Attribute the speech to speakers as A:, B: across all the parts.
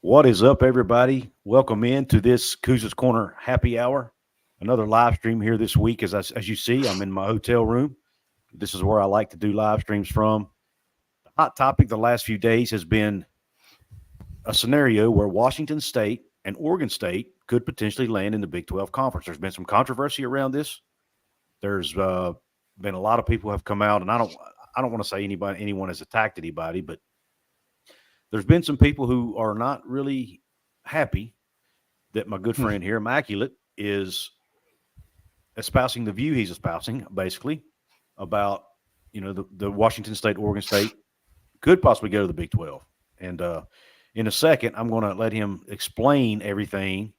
A: What is up, everybody? Welcome in to this Couz's Corner happy hour. Another live stream here this week. As you see, I'm in my hotel room. This is where I like to do live streams from. The hot topic the last few days has been a scenario where Washington State and Oregon State could potentially land in the Big 12 conference. There's been some controversy around this. There's been a lot of people have come out, and I don't want to say anyone has attacked anybody, but there's been some people who are not really happy that my good friend here, Immaculate, is espousing the view he's espousing, basically, about, the Washington State, Oregon State could possibly go to the Big 12. And in a second, I'm going to let him explain everything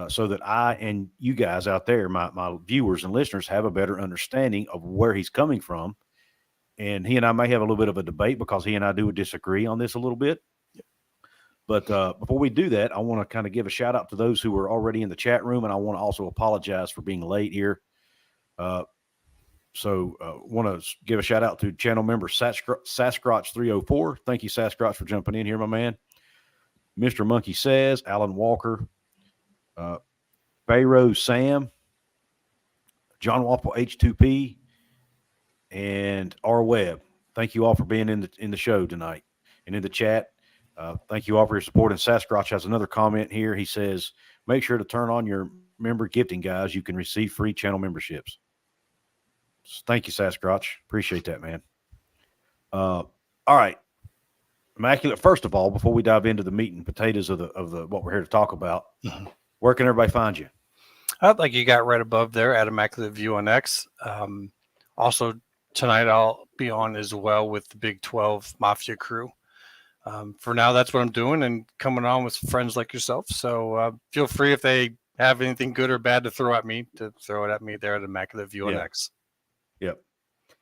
A: so that I and you guys out there, my viewers and listeners, have a better understanding of where he's coming from. And he and I may have a little bit of a debate because he and I do disagree on this a little bit. But before we do that, I want to kind of give a shout out to those who are already in the chat room, and I want to also apologize for being late here. So want to give a shout out to channel member Sasquatch 304. Thank you, Sasquatch, for jumping in here, my man. Mr. Monkey Says, Alan Walker, Pharaoh Sam, John Waffle H2P, and R Webb. Thank you all for being in the show tonight and in the chat. Thank you all for your support. And Sasquatch has another comment here. He says, make sure to turn on your member gifting, guys. You can receive free channel memberships. Thank you, Sasquatch. Appreciate that, man. All right. Immaculate, first of all, before we dive into the meat and potatoes of the what we're here to talk about, where can everybody find you?
B: Like you got right above there at Immaculate View on X. Also, tonight I'll be on as well with the Big 12 Mafia crew. For now, that's what I'm doing and coming on with friends like yourself. So feel free, if they have anything good or bad to throw at me, to throw it at me there at Immaculate View on X.
A: Yep.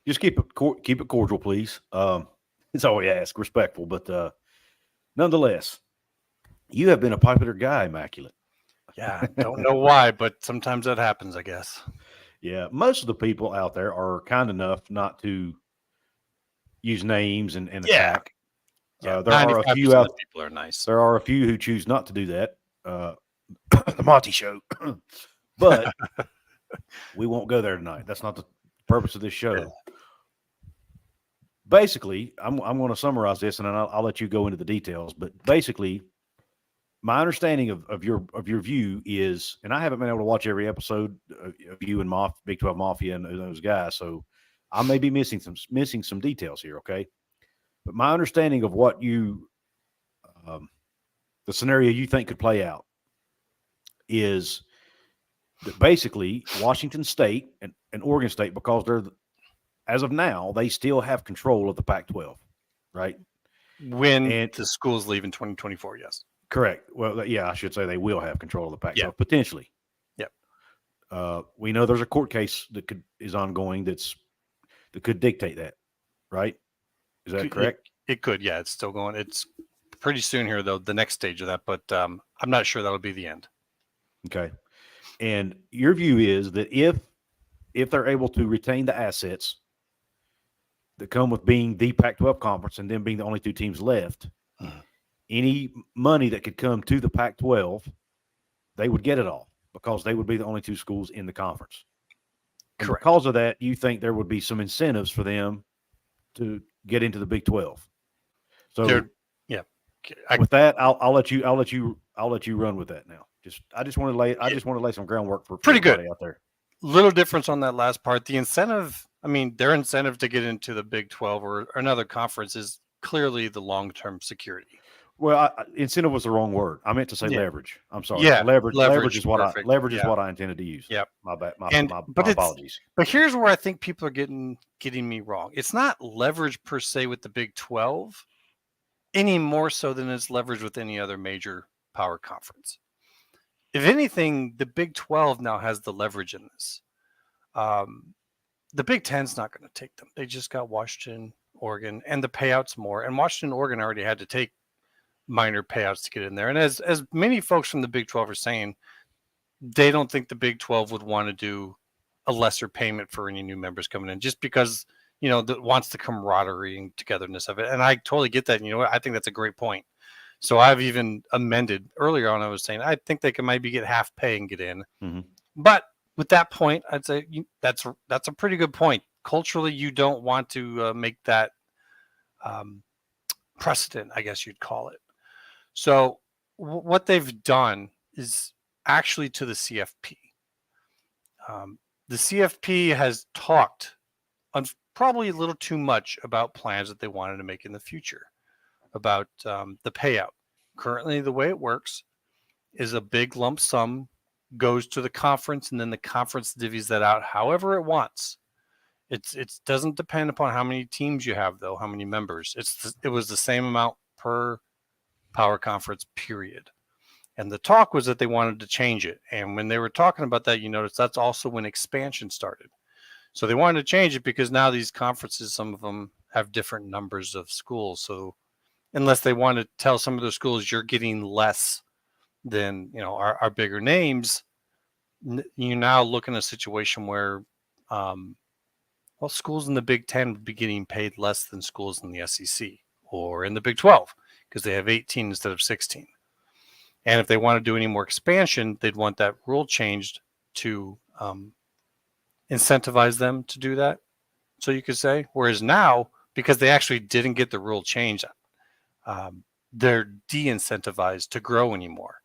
A: Just keep it cordial, please. It's all we ask, respectful, but nonetheless, you have been a popular guy, Immaculate.
B: Yeah, don't know why, but sometimes that happens, I guess.
A: Yeah, most of the people out there are kind enough not to use names and attack.
B: Yeah,
A: there are a few out.
B: People are nice.
A: There are a few who choose not to do that. The Monty Show, but we won't go there tonight. That's not the purpose of this show. Yeah. Basically, I'm going to summarize this, and then I'll let you go into the details. But basically, my understanding of your view is, and I haven't been able to watch every episode of you and Big 12 Mafia and those guys, so I may be missing some details here. Okay, but my understanding of what you, the scenario you think could play out, is that basically Washington State and Oregon State, because they're, as of now, they still have control of the Pac-12, right?
B: When the schools leave in 2024, yes.
A: Correct. Well, yeah, I should say they will have control of the Pac-12, potentially.
B: Yep.
A: We know there's a court case that is ongoing that could dictate that, right? Is that correct?
B: It could, yeah. It's still going. It's pretty soon here, though, the next stage of that, but I'm not sure that'll be the end.
A: Okay. And your view is that if they're able to retain the assets that come with being the Pac-12 conference and then being the only two teams left, any money that could come to the Pac-12, they would get it all because they would be the only two schools in the conference. And
B: correct.
A: Because of that, you think there would be some incentives for them to get into the Big 12. So, with that, I'll let you run with that now. I just want to lay some groundwork for
B: pretty good
A: out there.
B: Little difference on that last part. The incentive, their incentive to get into the Big 12 or another conference is clearly the long-term security.
A: Well, incentive was the wrong word. I meant to say leverage. I'm sorry.
B: Yeah,
A: leverage is what I intended to use.
B: Yep.
A: My bad. My apologies.
B: But here's where I think people are getting me wrong. It's not leverage per se with the Big 12 any more so than it's leverage with any other major power conference. If anything, the Big 12 now has the leverage in this. The Big 10's not going to take them. They just got Washington, Oregon, and the payouts more. And Washington, Oregon already had to take minor payouts to get in there. And as many folks from the Big 12 are saying, they don't think the Big 12 would want to do a lesser payment for any new members coming in just because, wants the camaraderie and togetherness of it. And I totally get that. And I think that's a great point. So I've even amended earlier on. I was saying I think they can maybe get half pay and get in.
A: Mm-hmm.
B: But with that point, I'd say that's a pretty good point. Culturally, you don't want to make that precedent, I guess you'd call it. So what they've done is actually to the CFP. The CFP has talked probably a little too much about plans that they wanted to make in the future about the payout. Currently, the way it works is a big lump sum goes to the conference, and then the conference divvies that out however it wants. It doesn't depend upon how many teams you have, though, how many members. It was the same amount per power conference, period. And the talk was that they wanted to change it. And when they were talking about that, you notice that's also when expansion started. So they wanted to change it because now these conferences, some of them have different numbers of schools. So unless they want to tell some of the schools you're getting less than our bigger names, you now look in a situation where schools in the Big Ten would be getting paid less than schools in the SEC or in the Big 12 because they have 18 instead of 16. And if they want to do any more expansion, they'd want that rule changed to incentivize them to do that. So you could say, whereas now, because they actually didn't get the rule changed, they're de-incentivized to grow anymore.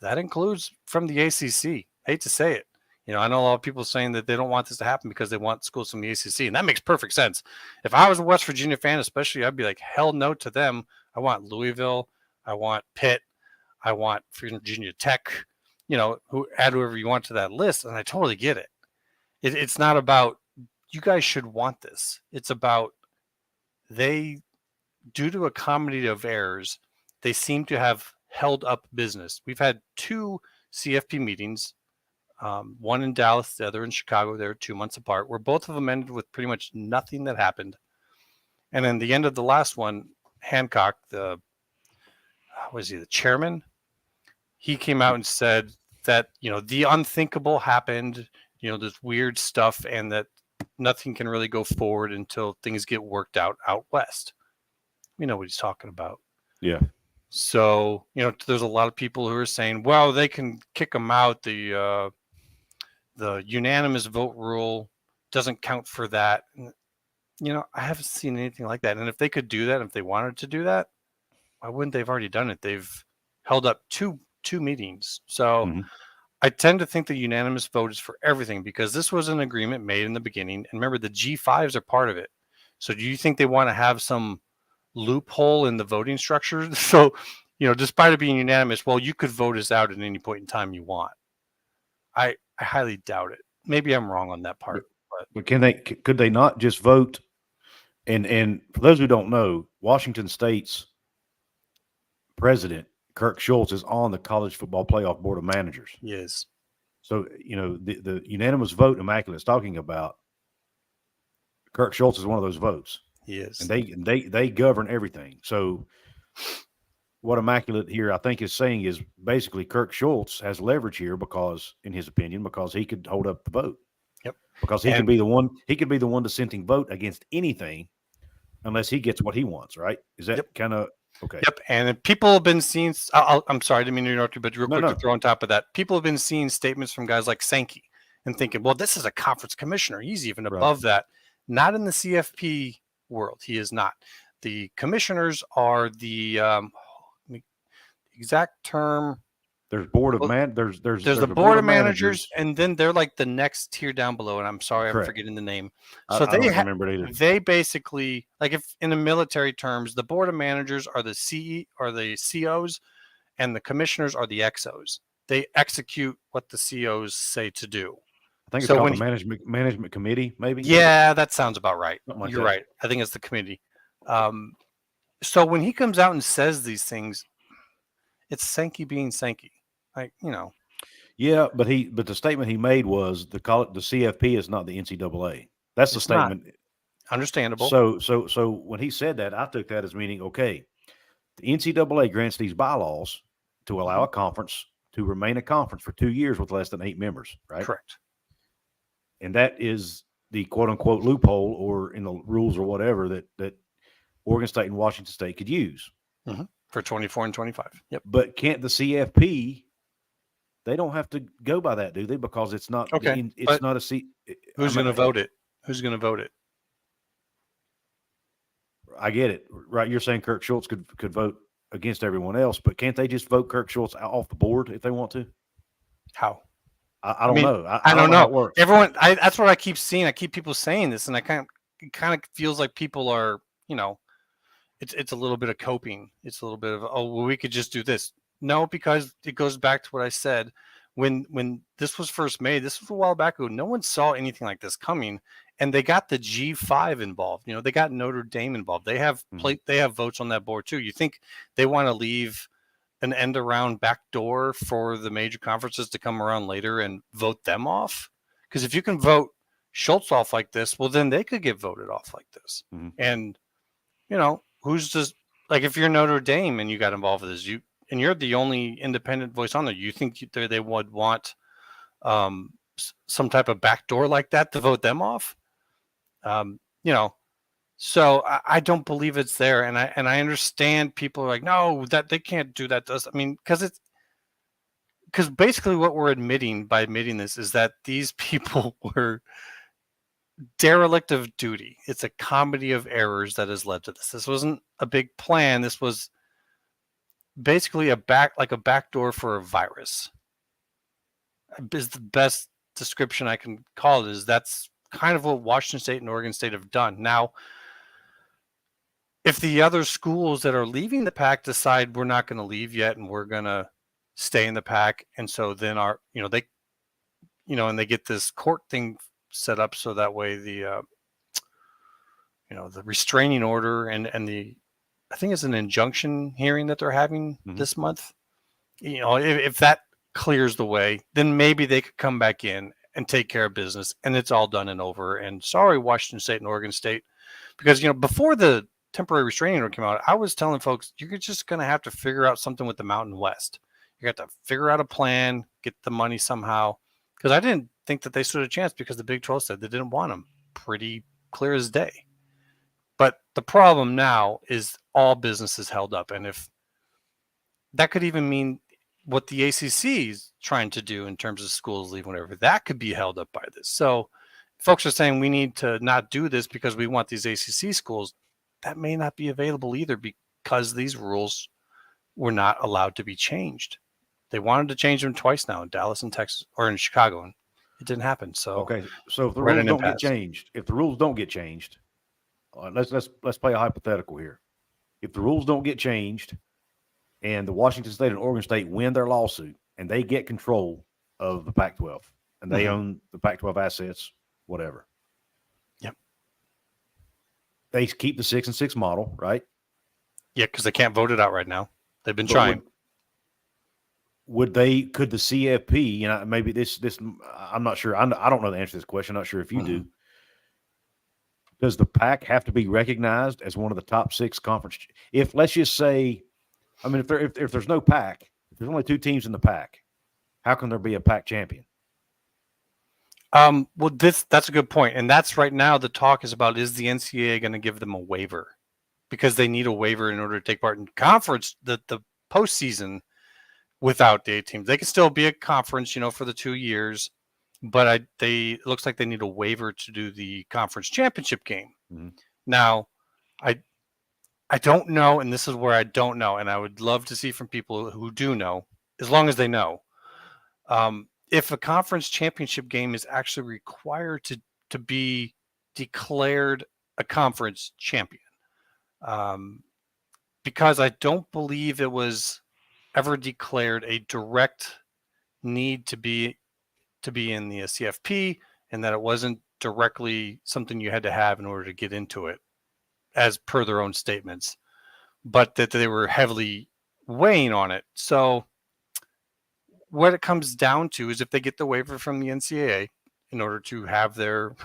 B: That includes from the ACC. I hate to say it. I know a lot of people saying that they don't want this to happen because they want schools from the ACC, and that makes perfect sense. If I was a West Virginia fan, especially, I'd be like, hell no to them. I want Louisville. I want Pitt. I want Virginia Tech. Add whoever you want to that list, and I totally get it. It's not about you guys should want this. It's about due to a comedy of errors, they seem to have held up business. We've had 2 CFP meetings, one in Dallas, the other in Chicago. They're 2 months apart, where both of them ended with pretty much nothing that happened. And then the end of the last one, Hancock, the chairman, he came out and said that, the unthinkable happened, this weird stuff, and that nothing can really go forward until things get worked out west. We know what he's talking about.
A: Yeah.
B: So, there's a lot of people who are saying, well, they can kick them out. The unanimous vote rule doesn't count for that. I haven't seen anything like that. And if they could do that, if they wanted to do that, why wouldn't they've already done it? They've held up two meetings. So I tend to think the unanimous vote is for everything because this was an agreement made in the beginning. And remember, the G5s are part of it. So do you think they want to have some loophole in the voting structure? So, despite it being unanimous, well, you could vote us out at any point in time you want. I highly doubt it. Maybe I'm wrong on that part.
A: But could they not just vote? And for those who don't know, Washington State's president, Kirk Schultz, is on the College Football Playoff Board of Managers.
B: Yes.
A: So, the unanimous vote Immaculate is talking about, Kirk Schultz is one of those votes.
B: Yes.
A: And they govern everything. So what Immaculate here, I think, is saying is basically Kirk Schultz has leverage here because, in his opinion, because he could hold up the vote.
B: Yep.
A: Because he could be the one dissenting vote against anything unless he gets what he wants, right? Is that kind of okay?
B: Yep. And people have been seeing, I'm sorry, I didn't mean to interrupt you, but real quick to throw on top of that, people have been seeing statements from guys like Sankey and thinking, well, this is a conference commissioner. He's even above that. Not in the CFP world. He is not. The commissioners are the exact term.
A: There's board of there's
B: the board of managers, and then they're like the next tier down below. And I'm sorry, I'm forgetting the name. So
A: I don't remember it either.
B: They basically, like, if in the military terms, the board of managers are the COs, and the commissioners are the XOs. They execute what the COs say to do.
A: I think it's called the management committee, maybe.
B: Yeah, that sounds about right.
A: Like
B: You're right. I think it's the committee. So when he comes out and says these things, it's Sankey being Sankey, like,
A: Yeah, but the statement he made was the CFP is not the NCAA. That's the statement.
B: Not. Understandable.
A: So when he said that, I took that as meaning, okay, the NCAA grants these bylaws to allow a conference to remain a conference for 2 years with less than 8 members, right?
B: Correct.
A: And that is the quote unquote loophole, or in the rules or whatever that Oregon State and Washington State could use.
B: For 24 and 25. Yep.
A: But can't the CFP? They don't have to go by that, do they? Because it's not.
B: Okay,
A: It's not a C.
B: Who's going to vote it? Who's going to vote it?
A: I get it, right? You're saying Kirk Schultz could vote against everyone else, but can't they just vote Kirk Schultz off the board if they want to?
B: How?
A: I don't know.
B: I don't know
A: how it works.
B: Everyone, that's what I keep seeing. I keep people saying this, and it kind of feels like people are, it's a little bit of coping. It's a little bit of, oh, well, we could just do this. No, because it goes back to what I said when this was first made. This was a while back ago. No one saw anything like this coming, and they got the G5 involved. They got Notre Dame involved. They have They have votes on that board too. You think they want to leave an end around back door for the major conferences to come around later and vote them off? Because if you can vote Schultz off like this, well, then they could get voted off like this. And who's just like, if you're Notre Dame and you got involved with this, and you're the only independent voice on there, you think they would want some type of backdoor like that to vote them off? So I don't believe it's there, and I understand people are like, no, that they can't do that to us. I mean, because basically what we're admitting by admitting this is that these people were derelict of duty. It's a comedy of errors that has led to this. This wasn't a big plan. This was basically a backdoor for a virus. Is the best description I can call it. Is that's kind of what Washington State and Oregon State have done. Now, if the other schools that are leaving the pack decide we're not going to leave yet and we're going to stay in the pack, and so then and they get this court thing set up so that way the restraining order and the, I think it's an injunction hearing that they're having this month. If that clears the way, then maybe they could come back in and take care of business, and it's all done and over. And sorry, Washington State and Oregon State, because before the temporary restraining order came out, I was telling folks, you're just going to have to figure out something with the Mountain West. You have to figure out a plan, get the money somehow, because I didn't think that they stood a chance because the Big 12 said they didn't want them. Pretty clear as day. But the problem now is all business is held up, and if that could even mean what the ACC is trying to do in terms of schools leaving, whatever, that could be held up by this. So folks are saying we need to not do this because we want these ACC schools. That may not be available either because these rules were not allowed to be changed. They wanted to change them twice now in Dallas and Texas, or in Chicago, and it didn't happen. So
A: okay, so if the rules don't get changed, let's play a hypothetical here. If the rules don't get changed, and the Washington State and Oregon State win their lawsuit, and they get control of the Pac-12, and they own the Pac-12 assets, whatever.
B: Yep.
A: They keep the 6-6 model, right?
B: Yeah, because they can't vote it out right now. They've been trying.
A: Could the CFP, maybe this, I'm not sure. I don't know the answer to this question. I'm not sure if you do. Does the PAC have to be recognized as one of the top 6 conference? If let's just say, if there's no PAC, if there's only 2 teams in the PAC, how can there be a PAC champion?
B: Well, that's a good point. And that's right now the talk is about, is the NCAA going to give them a waiver? Because they need a waiver in order to take part in conference, the postseason without the 8 teams. They can still be a conference, for the 2 years, but it looks like they need a waiver to do the conference championship game. Now, I don't know, and this is where I don't know, and I would love to see from people who do know, as long as they know, if a conference championship game is actually required to be declared a conference champion. Because I don't believe it was ever declared a direct need to be in the CFP, and that it wasn't directly something you had to have in order to get into it, as per their own statements, but that they were heavily weighing on it. So what it comes down to is if they get the waiver from the NCAA in order to have their,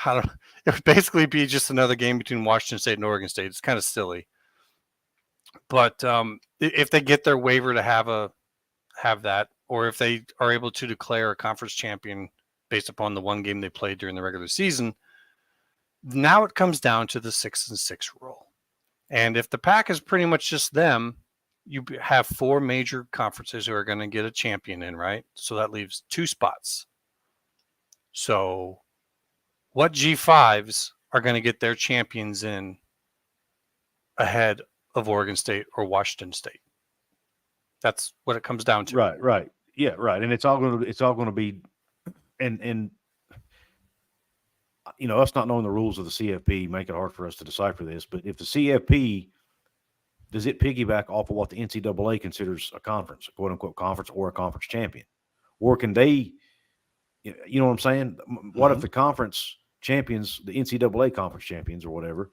B: it would basically be just another game between Washington State and Oregon State. It's kind of silly. But if they get their waiver to have that, or if they are able to declare a conference champion based upon the one game they played during the regular season, now it comes down to the 6-6 rule. And if the pack is pretty much just them, you have 4 major conferences who are going to get a champion in, right? So that leaves 2 spots. So what G5s are going to get their champions in ahead of Oregon State or Washington State? That's what it comes down to.
A: Right. Yeah, right. And it's all going to be, and us not knowing the rules of the CFP make it hard for us to decipher this. But if the CFP, does it piggyback off of what the NCAA considers a conference, a quote unquote conference, or a conference champion, or can they, you know what I'm saying? What if the conference champions, the NCAA conference champions, or whatever?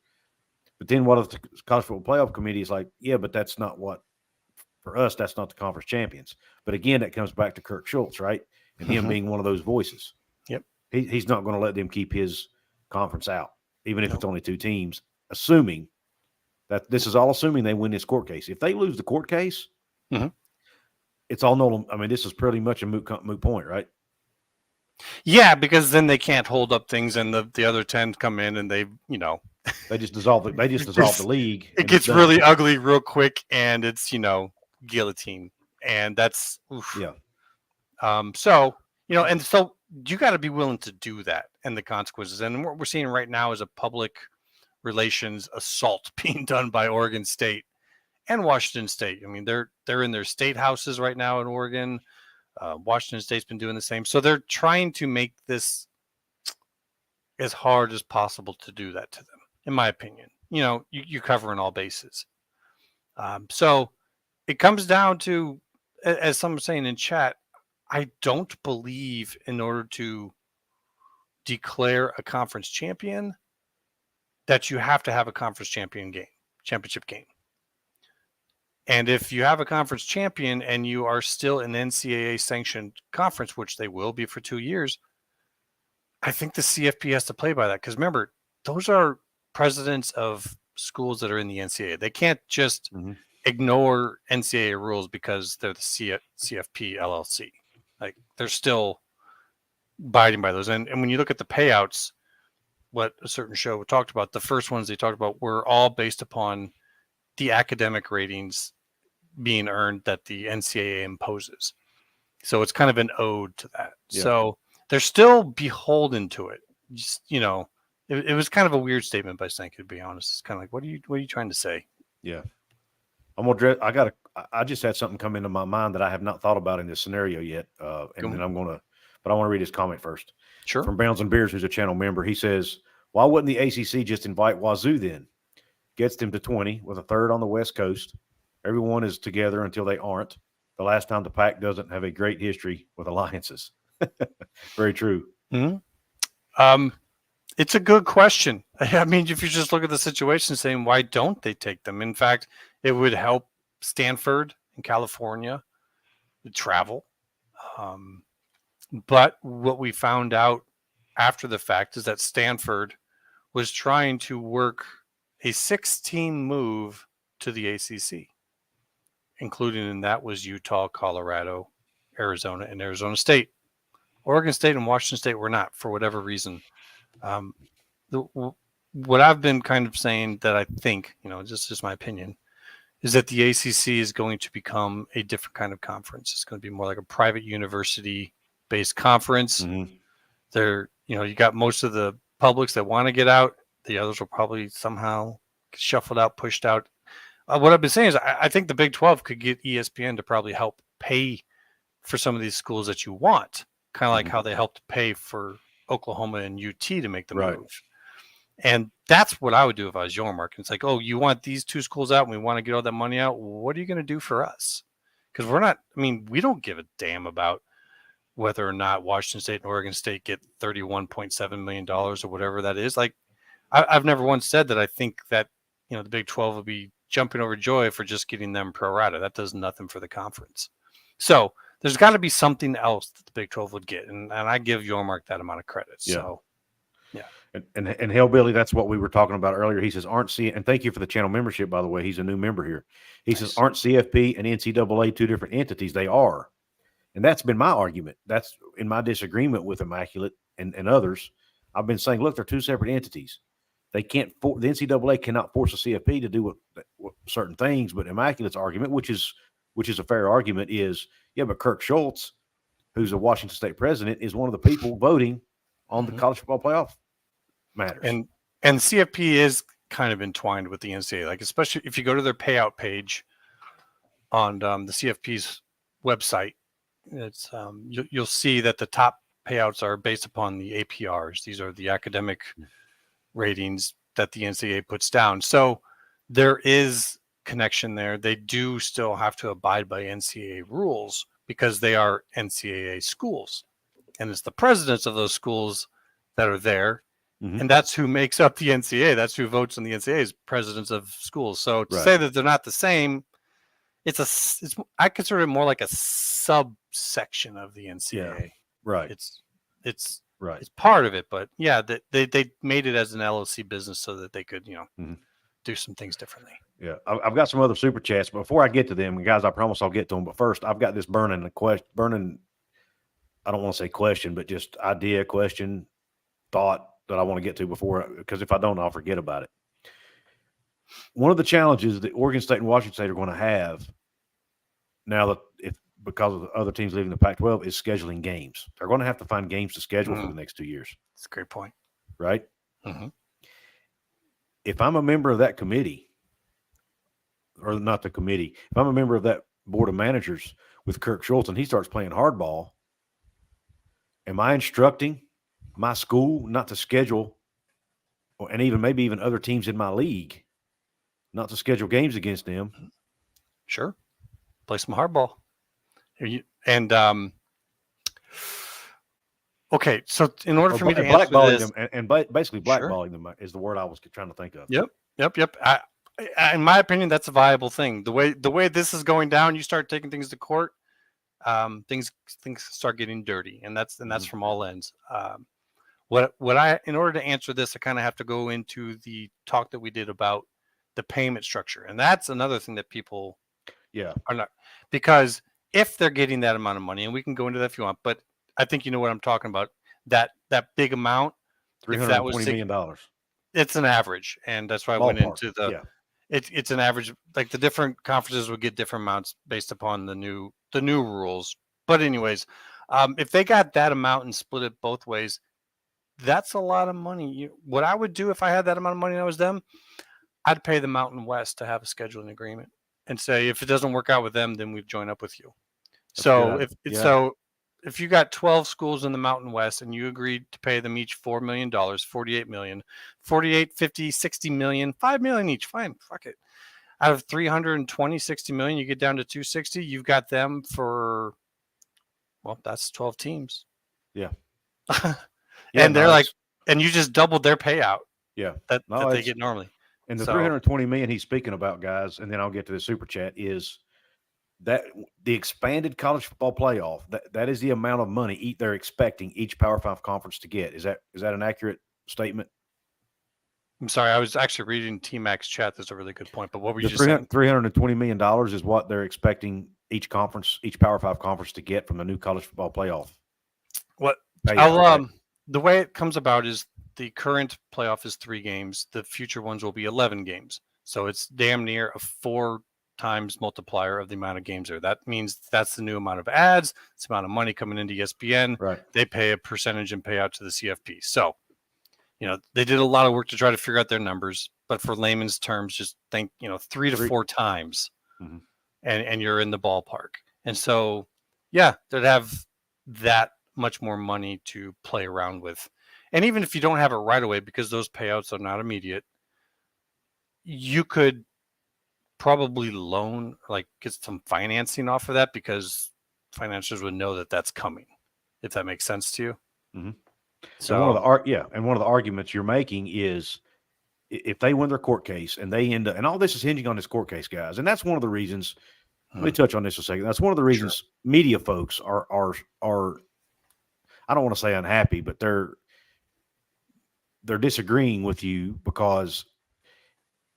A: But then what if the college football playoff committee is like, yeah, but that's not what. For us, that's not the conference champions. But again, that comes back to Kirk Schultz, right? And him being one of those voices.
B: Yep.
A: He's not going to let them keep his conference out, even if it's only 2 teams, assuming that this is all assuming they win this court case. If they lose the court case, it's all null. I mean, this is pretty much a moot point, right?
B: Yeah, because then they can't hold up things, and the other 10 come in, and they
A: just dissolve it. They just dissolve the league.
B: It gets really ugly real quick, and it's guillotine, and that's oof.
A: Yeah.
B: So and so you got to be willing to do that, and the consequences. And what we're seeing right now is a public relations assault being done by Oregon State and Washington State. I mean, they're in their state houses right now in Oregon. Washington State's been doing the same. So they're trying to make this as hard as possible to do that to them, in my opinion. You're covering all bases. So it comes down to, as some are saying in chat, I don't believe in order to declare a conference champion that you have to have a conference championship game. And if you have a conference champion and you are still an NCAA sanctioned conference, which they will be for 2 years, I think the CFP has to play by that. Because remember, those are presidents of schools that are in the NCAA. They can't just ignore NCAA rules because they're the CFP LLC. Like, they're still abiding by those. And when you look at the payouts, what a certain show talked about, the first ones they talked about were all based upon the academic ratings being earned that the NCAA imposes. So it's kind of an ode to that. Yeah. So they're still beholden to it. Just, it was kind of a weird statement by Stank, to be honest. It's kind of like, what are you trying to say?
A: Yeah. I just had something come into my mind that I have not thought about in this scenario yet. Then but I want to read his comment first.
B: Sure.
A: From Bounds and Beers, who's a channel member. He says, why wouldn't the ACC just invite Wazzu then? Gets them to 20 with a third on the West Coast. Everyone is together until they aren't. The last time the Pac doesn't have a great history with alliances. Very true.
B: Mm-hmm. It's a good question. I mean, if you just look at the situation saying, why don't they take them? In fact, it would help Stanford in California travel. But what we found out after the fact is that Stanford was trying to work a 6-team move to the ACC, including in that was Utah, Colorado, Arizona, and Arizona State. Oregon State and Washington State were not, for whatever reason. What I've been kind of saying that I think, just my opinion, is that the ACC is going to become a different kind of conference. It's going to be more like a private university-based conference. Mm-hmm. You got most of the publics that want to get out. The others will probably somehow get shuffled out, pushed out. What I've been saying is I think the Big 12 could get ESPN to probably help pay for some of these schools that you want, kind of like how they helped pay for Oklahoma and UT to make the move. And that's what I would do if I was Yormark. It's like, oh, you want these 2 schools out and we want to get all that money out. What are you going to do for us? Because we don't give a damn about whether or not Washington State and Oregon State get $31.7 million or whatever that is. Like, I've never once said that I think that, the Big 12 will be jumping over joy for just getting them pro rata. That does nothing for the conference. So there's got to be something else that the Big 12 would get. And I give Yormark that amount of credit. Yeah. So, yeah.
A: And Hellbilly, that's what we were talking about earlier. He says, and thank you for the channel membership, by the way. He's a new member here. He says, aren't CFP and NCAA 2 different entities? They are. And that's been my argument. That's in my disagreement with Immaculate and others. I've been saying, look, they're 2 separate entities. they can't. The NCAA cannot force the CFP to do what certain things. But Immaculate's argument, which is a fair argument, is but Kirk Schultz, who's a Washington State president, is one of the people voting on the college football playoff matters.
B: And CFP is kind of entwined with the NCAA, like especially if you go to their payout page on the CFP's website, it's you'll see that the top payouts are based upon the APRs. These are the academic ratings that the NCAA puts down. So there is connection there. They do still have to abide by NCAA rules because they are NCAA schools, and it's the presidents of those schools that are there. And that's who makes up the NCAA. That's who votes on the NCAA is presidents of schools. So to say that they're not the same, I consider it more like a subsection of the NCAA.
A: Yeah, right.
B: It's part of it, but they made it as an LLC business so that they could, do some things differently.
A: Yeah, I've got some other super chats, but before I get to them, guys, I promise I'll get to them. But first, I've got this burning. I don't want to say question, but just idea, question, thought that I want to get to because if I don't, I'll forget about it. One of the challenges that Oregon State and Washington State are going to have now that because of the other teams leaving the Pac-12 is scheduling games. They're going to have to find games to schedule for the next 2 years.
B: That's a great point.
A: Right? If I'm a member of that committee, or not the committee, if I'm a member of that board of managers with Kirk Schultz and he starts playing hardball, am I instructing my school not to schedule, and maybe even other teams in my league, not to schedule games against them?
B: Sure. Play some hardball. Okay, so in order for me to answer this,
A: basically blackballing them is the word I was trying to think of.
B: Yep. In my opinion, that's a viable thing. The way this is going down, you start taking things to court, things start getting dirty, and that's from all ends. In order to answer this, I kind of have to go into the talk that we did about the payment structure, and that's another thing that people are not, because if they're getting that amount of money, and we can go into that if you want, but I think you know what I'm talking about, that big amount,
A: $320 million.
B: It's an average, and that's why I went into it's an average. Like the different conferences would get different amounts based upon the new rules. But anyways, if they got that amount and split it both ways, that's a lot of money. What I would do if I had that amount of money and I was them, I'd pay the Mountain West to have a scheduling agreement and say, if it doesn't work out with them, then we'd join up with you. If you got 12 schools in the Mountain West and you agreed to pay them each $4 million, $48 million, 48, 50, 60 million, $5 million each, fine, fuck it. Out of 320, 60 million, you get down to 260, you've got them for, that's 12 teams.
A: Yeah.
B: And they're and you just doubled their payout.
A: Yeah.
B: That they get normally.
A: And the $320 million he's speaking about, guys, and then I'll get to the super chat, is that the expanded college football playoff, that is the amount of money they're expecting each Power 5 conference to get. Is that an accurate statement?
B: I'm sorry, I was actually reading T-Mac's chat. That's a really good point. But what were you just saying?
A: $320 million is what they're expecting each Power 5 conference to get from the new college football playoff.
B: The way it comes about is the current playoff is 3 games. The future ones will be 11 games. So it's damn near a 4 times multiplier of the amount of games there. That means that's the new amount of ads. It's the amount of money coming into ESPN.
A: Right.
B: They pay a percentage and pay out to the CFP. So, they did a lot of work to try to figure out their numbers, but for layman's terms, just think, 3 to 4 times and you're in the ballpark. And so, they'd have that much more money to play around with. And even if you don't have it right away, because those payouts are not immediate, you could probably get some financing off of that, because financiers would know that that's coming, if that makes sense to you.
A: Mm-hmm. So one of the arguments you're making is if they win their court case and they end up, and all this is hinging on this court case, guys, and that's one of the reasons. Let me touch on this a second. That's one of the reasons media folks are I don't want to say unhappy, but they're disagreeing with you, because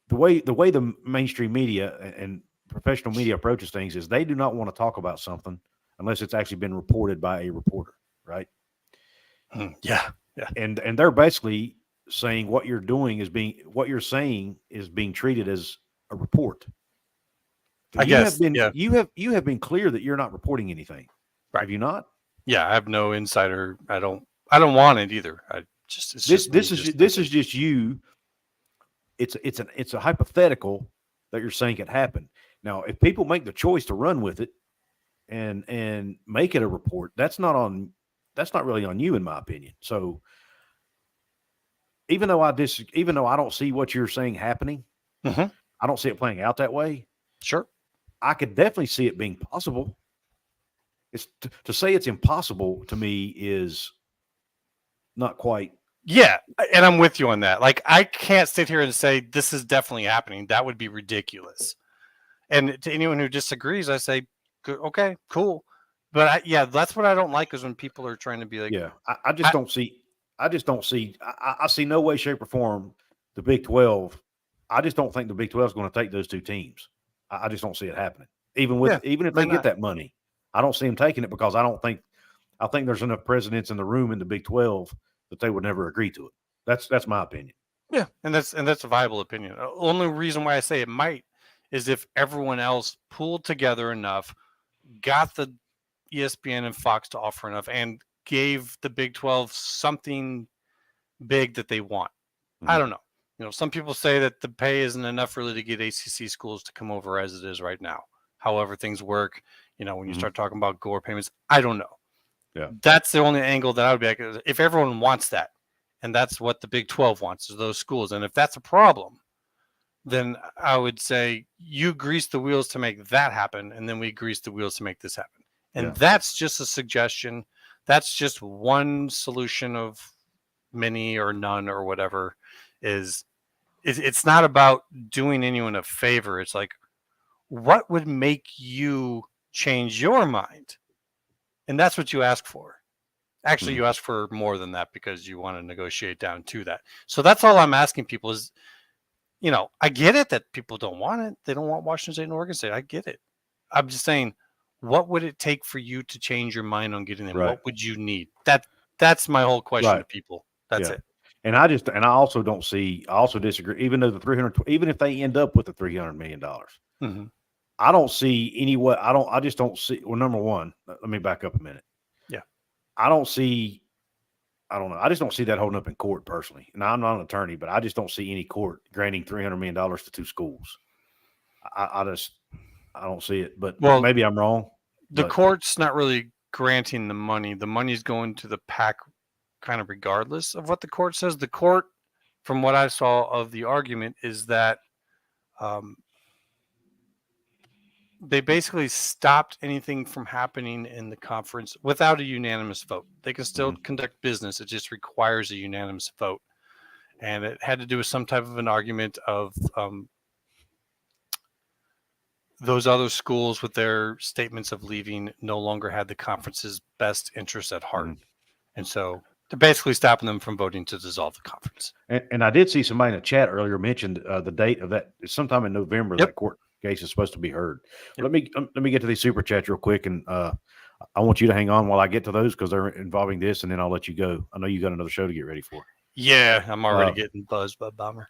A: the way the mainstream media and professional media approaches things is they do not want to talk about something unless it's actually been reported by a reporter, right?
B: Yeah.
A: And they're basically saying what you're saying is being treated as a report.
B: I guess, yeah.
A: You have been clear that you're not reporting anything.
B: Right.
A: Have you not?
B: Yeah, I have no insider. I don't want it either. This
A: is just you. It's a hypothetical that you're saying could happen. Now, if people make the choice to run with it and make it a report, that's not really on you, in my opinion. So even though I don't see what you're saying happening,
B: mm-hmm.
A: I don't see it playing out that way.
B: Sure.
A: I could definitely see it being possible. It's to say it's impossible to me is not quite.
B: Yeah, and I'm with you on that. Like, I can't sit here and say this is definitely happening. That would be ridiculous. And to anyone who disagrees, I say, okay, cool. But that's what I don't like is when people are trying to be like,
A: yeah, I just don't see. I see no way, shape, or form the Big 12. I just don't think the Big 12 is going to take those two teams. I just don't see it happening. Even if they get that money, I don't see them taking it because I think there's enough presidents in the room in the Big 12 that they would never agree to it. That's my opinion.
B: Yeah, and that's a viable opinion. The only reason why I say it might is if everyone else pulled together enough, got the ESPN and Fox to offer enough, and gave the Big 12 something big that they want. Mm-hmm. I don't know. Some people say that the pay isn't enough really to get ACC schools to come over as it is right now. However things work, when you start talking about Gore payments, I don't know.
A: Yeah,
B: that's the only angle that I would be like, if everyone wants that, and that's what the Big 12 wants, is those schools. And if that's a problem, then I would say you grease the wheels to make that happen, and then we grease the wheels to make this happen. And that's just a suggestion. That's just one solution of many or none or whatever. It's not about doing anyone a favor. It's like, what would make you change your mind? And that's what you ask for. Actually, you ask for more than that because you want to negotiate down to that. So that's all I'm asking people is, I get it that people don't want it. They don't want Washington State and Oregon State. I get it. I'm just saying, what would it take for you to change your mind on getting them? Right. What would you need? That's my whole question to people. That's it.
A: And I also disagree. Even though even if they end up with the $300 million,
B: mm-hmm.
A: I don't see any way. I just don't see. Well, number one, let me back up a minute.
B: Yeah.
A: I don't know. I just don't see that holding up in court personally. Now, I'm not an attorney, but I just don't see any court granting $300 million to two schools. I don't see it, but maybe I'm wrong.
B: The court's not really granting the money. The money's going to the PAC kind of regardless of what the court says. The court, from what I saw of the argument, is that they basically stopped anything from happening in the conference without a unanimous vote. They can still conduct business. It just requires a unanimous vote. And it had to do with some type of an argument of those other schools with their statements of leaving no longer had the conference's best interests at heart. And so they're basically stopping them from voting to dissolve the conference.
A: And I did see somebody in the chat earlier mentioned the date of that. Sometime in November, that court case is supposed to be heard. Let me get to these super chats real quick, and I want you to hang on while I get to those because they're involving this, and then I'll let you go. I know you got another show to get ready for.
B: Yeah, I'm already getting buzzed by Bomber.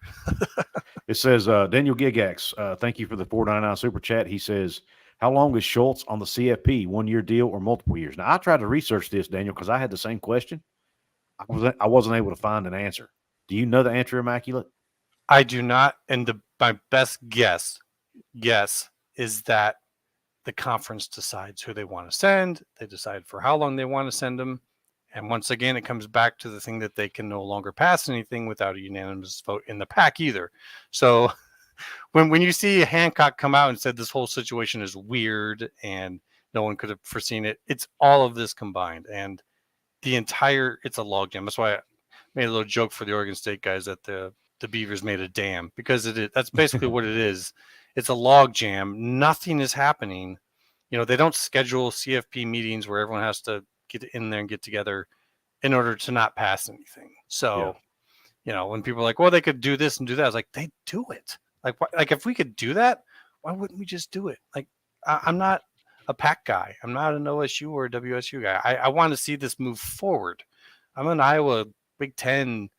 A: It says Daniel Gigax, thank you for the $4.99 super chat. He says, how long is Schultz on the CFP? 1 year deal or multiple years? Now I tried to research this, Daniel, because I had the same question. I wasn't able to find an answer. Do you know the answer, Immaculate?
B: I do not, and my best guess is that the conference decides who they want to send. They decide for how long they want to send them. And once again, it comes back to the thing that they can no longer pass anything without a unanimous vote in the PAC either. So when you see Hancock come out and said this whole situation is weird and no one could have foreseen it, it's all of this combined. And it's a logjam. That's why I made a little joke for the Oregon State guys that the Beavers made a dam, because that's basically what it is. It's a logjam. Nothing is happening. They don't schedule CFP meetings where everyone has to get in there and get together in order to not pass anything. So, when people are like, well, they could do this and do that, I was like, they do it. Like if we could do that, why wouldn't we just do it? Like, I'm not a PAC guy. I'm not an OSU or a WSU guy. I want to see this move forward. I'm an Iowa Big Ten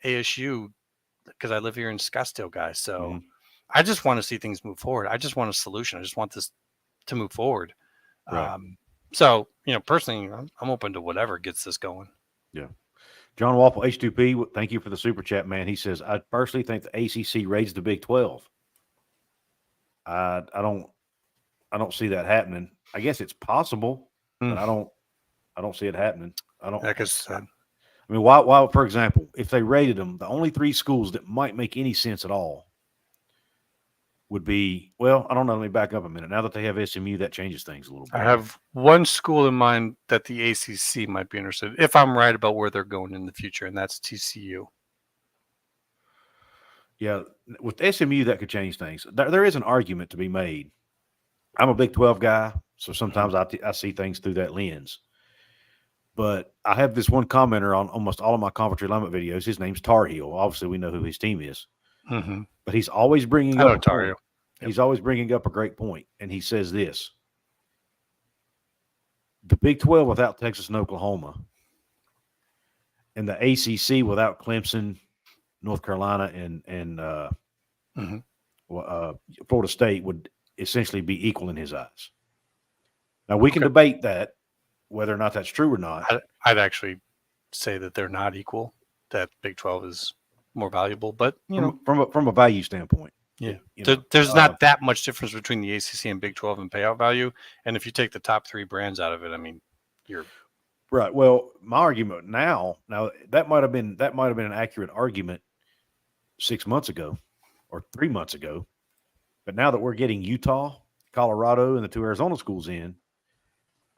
B: ASU because I live here in Scottsdale, guys. So
A: Mm-hmm.
B: I just want to see things move forward. I just want a solution. I just want this to move forward.
A: Right.
B: So, personally, I'm open to whatever gets this going.
A: Yeah. John Waffle, H2P, thank you for the super chat, man. He says, I personally think the ACC raids the Big 12. I don't see that happening. I guess it's possible, but I don't see it happening.
B: Like I said,
A: I mean, why, for example, if they rated them, the only 3 schools that might make any sense at all would be, well, I don't know. Let me back up a minute. Now that they have SMU, that changes things a little bit.
B: I have one school in mind that the ACC might be interested, if I'm right about where they're going in the future, and that's TCU.
A: Yeah, with SMU, that could change things. There is an argument to be made. I'm a Big 12 guy, so sometimes I see things through that lens. But I have this one commenter on almost all of my conference alignment videos. His name's Tar Heel. Obviously, we know who his team is.
B: Mm-hmm.
A: But he's always bringing
B: I know
A: up a
B: Tar
A: point.
B: Heel. Yep.
A: He's always bringing up a great point, and he says this: the Big 12 without Texas and Oklahoma, and the ACC without Clemson, North Carolina, and Florida State would essentially be equal in his eyes. Now, we can debate that, whether or not that's true or not.
B: I'd actually say that they're not equal, that Big 12 is more valuable, but,
A: from a value standpoint.
B: Yeah, there's not that much difference between the ACC and Big 12 in payout value. And if you take the top 3 brands out of it, I mean, you're
A: right. Well, my argument now that might have been an accurate argument 6 months ago or 3 months ago. But now that we're getting Utah, Colorado, and the 2 Arizona schools in,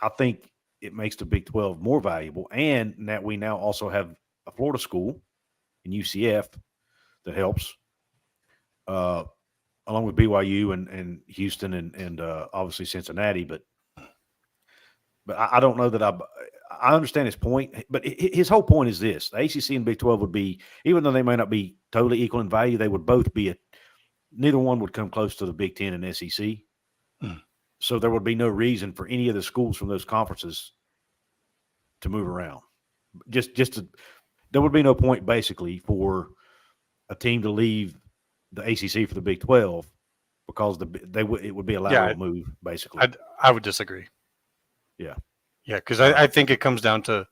A: I think it makes the Big 12 more valuable. And that we now also have a Florida school in UCF that helps, along with BYU and Houston and obviously Cincinnati. But I don't know that I understand his point. But his whole point is this: the ACC and Big 12 would be, even though they may not be totally equal in value, they would both be neither one would come close to the Big 10 and SEC. So there would be no reason for any of the schools from those conferences to move around. There would be no point basically for a team to leave the ACC for the Big 12 because it would be a lateral move basically.
B: I would disagree.
A: Yeah,
B: because I think it comes down to,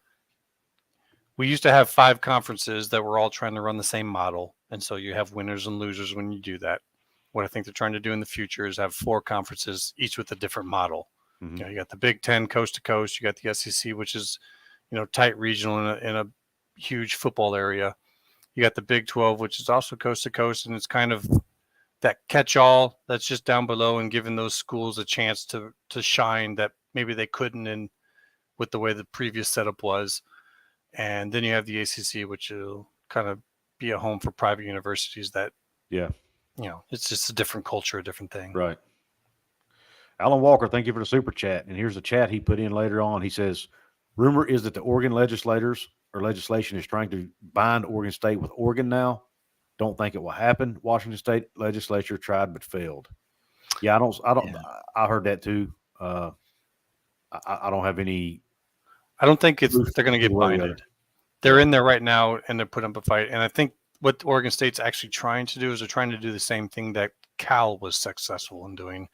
B: we used to have 5 conferences that were all trying to run the same model, and so you have winners and losers when you do that. What I think they're trying to do in the future is have 4 conferences, each with a different model.
A: Mm-hmm.
B: You got the Big 10 coast to coast. You got the SEC, which is, tight regional in a huge football area. You got the Big 12, which is also coast to coast, and it's kind of that catch-all that's just down below and giving those schools a chance to shine that maybe they couldn't in with the way the previous setup was. And then you have the ACC, which will kind of be a home for private universities that, it's just a different culture, a different thing.
A: Right. Alan Walker, thank you for the super chat. And here's a chat he put in later on. He says, rumor is that the Oregon legislation is trying to bind Oregon State with Oregon now. Don't think it will happen. Washington State legislature tried but failed. Yeah, I heard that too. I don't have any.
B: I don't think they're going to get binded. They're in there right now, and they're putting up a fight. And I think what Oregon State's actually trying to do is they're trying to do the same thing that Cal was successful in doing,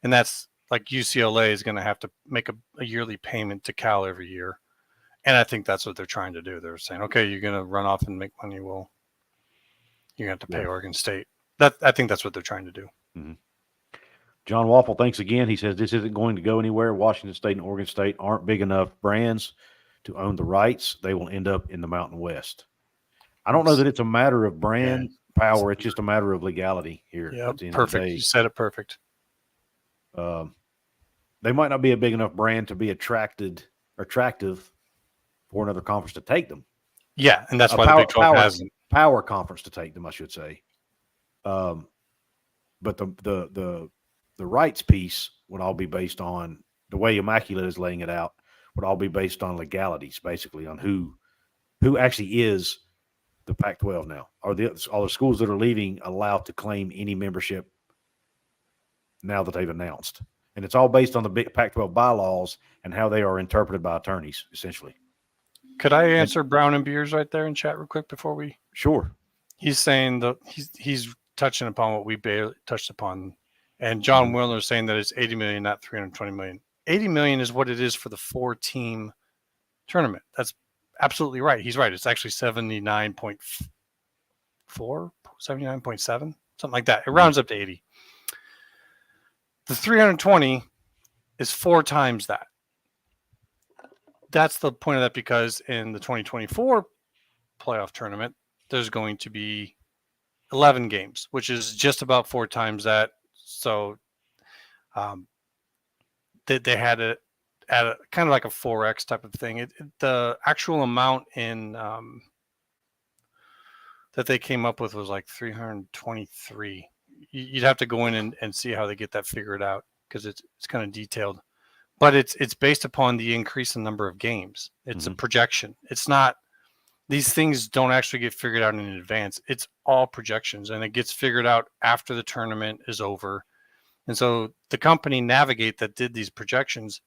B: and that's like UCLA is going to have to make a yearly payment to Cal every year, and I think that's what they're trying to do. They're saying, okay, you're going to run off and make money. Well, you're going to have to pay Oregon State. I think that's what they're trying to do.
A: Mm-hmm. John Waffle, thanks again. He says this isn't going to go anywhere. Washington State and Oregon State aren't big enough brands to own the rights. They will end up in the Mountain West. I don't know that it's a matter of brand power. It's just a matter of legality here.
B: Yeah, perfect. You said it perfect.
A: They might not be a big enough brand to be attractive for another conference to take them.
B: Yeah, and that's why the Big 12 hasn't.
A: Power conference to take them, I should say. But the rights piece would all be based on the way Immaculate is laying it out. Would all be based on legalities, basically, on who actually is the Pac-12 now. Are the schools that are leaving allowed to claim any membership now that they've announced? And it's all based on the big Pac-12 bylaws and how they are interpreted by attorneys, essentially.
B: Could I answer Brown and Beers right there in chat real quick before we?
A: Sure.
B: He's saying that he's touching upon what we barely touched upon, and John Wilner is saying that it's 80 million, not 320 million. 80 million is what it is for the 4-team tournament. That's absolutely right. He's right. It's actually 79.4, 79.7, something like that. It rounds up to 80. The 320 is 4 times that. That's the point of that, because in the 2024 playoff tournament, there's going to be 11 games, which is just about 4 times that. So they had it at a kind of like a 4x type of thing. The actual amount in that they came up with was like 323. You'd have to go in and see how they get that figured out, because it's kind of detailed. But it's based upon the increase in number of games. It's a projection. It's not, these things don't actually get figured out in advance. It's all projections, and it gets figured out after the tournament is over. And so the company Navigate that did these projections,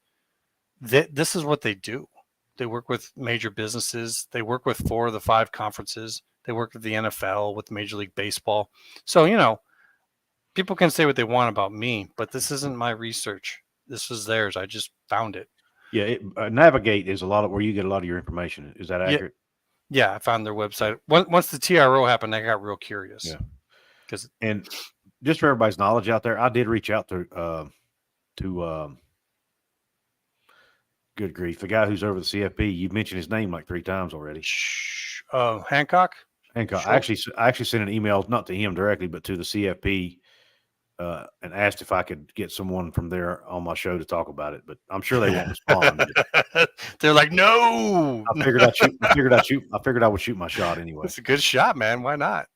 B: this is what they do. They work with major businesses. They work with 4 of the 5 conferences. They work with the NFL, with Major League Baseball. So, people can say what they want about me, but this isn't my research. This was theirs. I just found it.
A: Yeah, Navigate is a lot of where you get a lot of your information. Is that accurate?
B: Yeah, I found their website. Once the TRO happened, I got real curious.
A: Yeah. And just for everybody's knowledge out there, I did reach out to good grief, the guy who's over the CFP. You've mentioned his name like 3 times already.
B: Hancock.
A: Sure. I actually sent an email, not to him directly, but to the CFP, and asked if I could get someone from there on my show to talk about it. But I'm sure they won't respond.
B: They're like, no.
A: I figured I would shoot my shot anyway.
B: It's a good shot, man. Why not?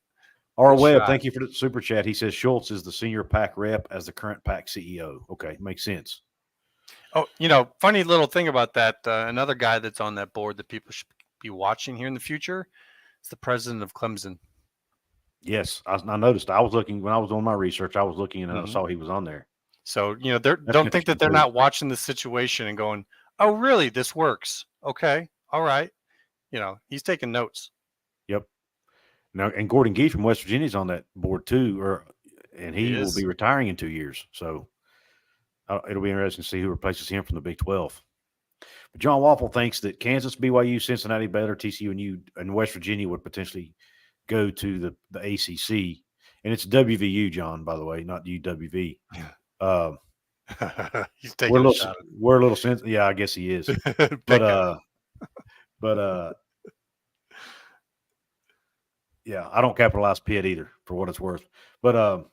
A: R. Webb, thank you for the super chat. He says Schultz is the senior PAC rep as the current PAC CEO. Okay, makes sense.
B: Oh, funny little thing about that. Another guy that's on that board that people should be watching here in the future is the president of Clemson.
A: Yes, I noticed. I was looking when I was doing my research. I was looking and I saw he was on there.
B: So don't think that they're not watching the situation and going, "Oh, really? This works? Okay, all right." He's taking notes.
A: Yep. Now, and Gordon Gee from West Virginia is on that board too, and he will be retiring in 2 years. So it'll be interesting to see who replaces him from the Big 12. But John Waffle thinks that Kansas, BYU, Cincinnati, Baylor, TCU, and West Virginia would potentially go to the ACC, and it's WVU, John, by the way, not UWV.
B: He's taking a shot.
A: We're a little sensitive. Yeah, I guess he is. but yeah, I don't capitalize Pitt either, for what it's worth. But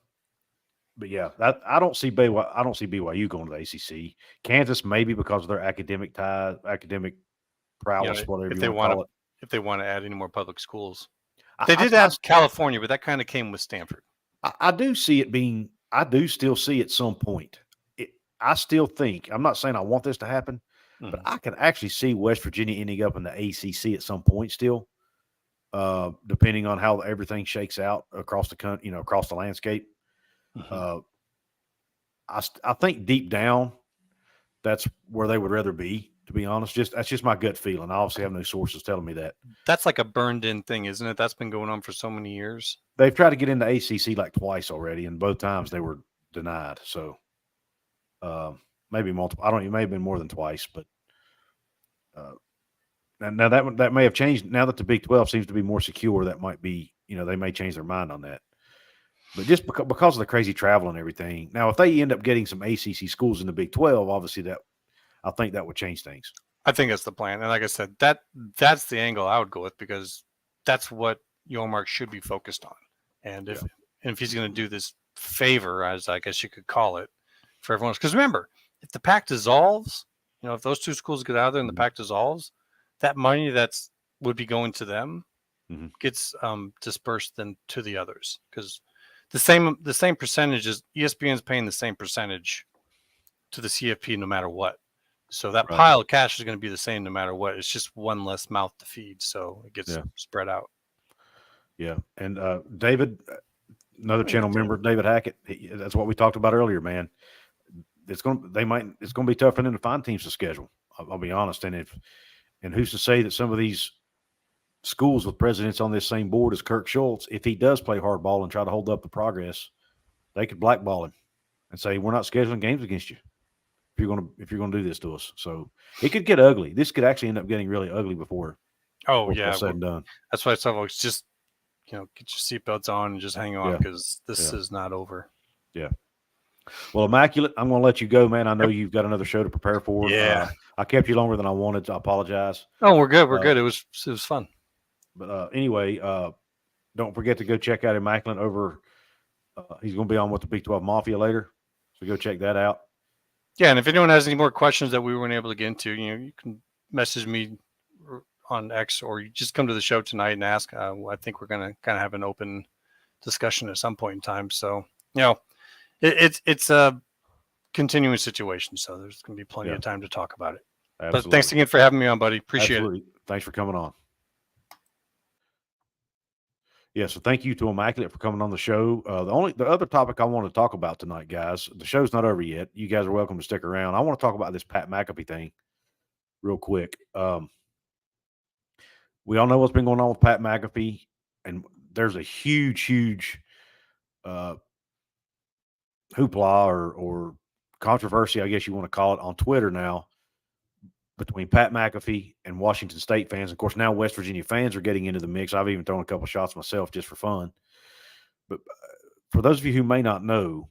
A: yeah, I don't see BYU going to the ACC. Kansas maybe because of their academic prowess, whatever
B: if
A: you want to call it.
B: If they want to add any more public schools. They did have California, but that kind of came with Stanford.
A: I do see it being – I do still see at some point. I still think – I'm not saying I want this to happen, but I can actually see West Virginia ending up in the ACC at some point still, depending on how everything shakes out across the country, across the landscape. I think deep down that's where they would rather be. To be honest, that's just my gut feeling. I obviously have no sources telling me that.
B: That's like a burned-in thing, isn't it? That's been going on for so many years.
A: They've tried to get into ACC like twice already, and both times they were denied. So maybe multiple. I don't know. It may have been more than twice, but now that may have changed. Now that the Big 12 seems to be more secure, that might be. They may change their mind on that. But just because of the crazy travel and everything. Now, if they end up getting some ACC schools in the Big 12, obviously I think that would change things.
B: I think that's the plan. And like I said, that's the angle I would go with, because that's what Yormark should be focused on. And if he's going to do this favor, as I guess you could call it, for everyone else. Because remember, if the pact dissolves, if those 2 schools get out there and the pact dissolves, that money would be going to them gets dispersed then to the others. Because the same percentages, ESPN's paying the same percentage to the CFP no matter what. So that pile of cash is going to be the same no matter what. It's just one less mouth to feed, so it gets spread out. Yeah,
A: and David, another channel member, David Hackett. That's what we talked about earlier, man. It's going to be tough for them to find teams to schedule. I'll be honest, and And who's to say that some of these schools with presidents on this same board as Kirk Schultz, if he does play hardball and try to hold up the progress, they could blackball him and say, we're not scheduling games against you if you're gonna do this to us. So it could get ugly. This could actually end up getting really ugly before
B: Oh
A: it's all
B: yeah,
A: said and done.
B: that's why I tell folks, just get your seatbelts on and just hang on,
A: Yeah.
B: because this
A: Yeah.
B: is not over.
A: Yeah. Well, Immaculate, I'm going to let you go, man. I know
B: Yep.
A: you've got another show to prepare for.
B: Yeah.
A: I kept you longer than I wanted, so I apologize.
B: Oh, we're good. We're good. It was fun.
A: But anyway, don't forget to go check out Immaculate over. He's going to be on with the Big 12 Mafia later, so go check that out.
B: Yeah, and if anyone has any more questions that we weren't able to get into, you can message me on X, or you just come to the show tonight and ask. I think we're going to kind of have an open discussion at some point in time. So, it's a continuing situation, so there's going to be plenty of time to talk about it. Absolutely. But thanks again for having me on, buddy. Appreciate it.
A: Thanks for coming on. Yeah, so thank you to Immaculate for coming on the show. The other topic I want to talk about tonight, guys, the show's not over yet. You guys are welcome to stick around. I want to talk about this Pat McAfee thing real quick. We all know what's been going on with Pat McAfee, and there's a huge hoopla or controversy, I guess you want to call it, on Twitter now between Pat McAfee and Washington State fans. Of course, now West Virginia fans are getting into the mix. I've even thrown a couple shots myself just for fun. But for those of you who may not know,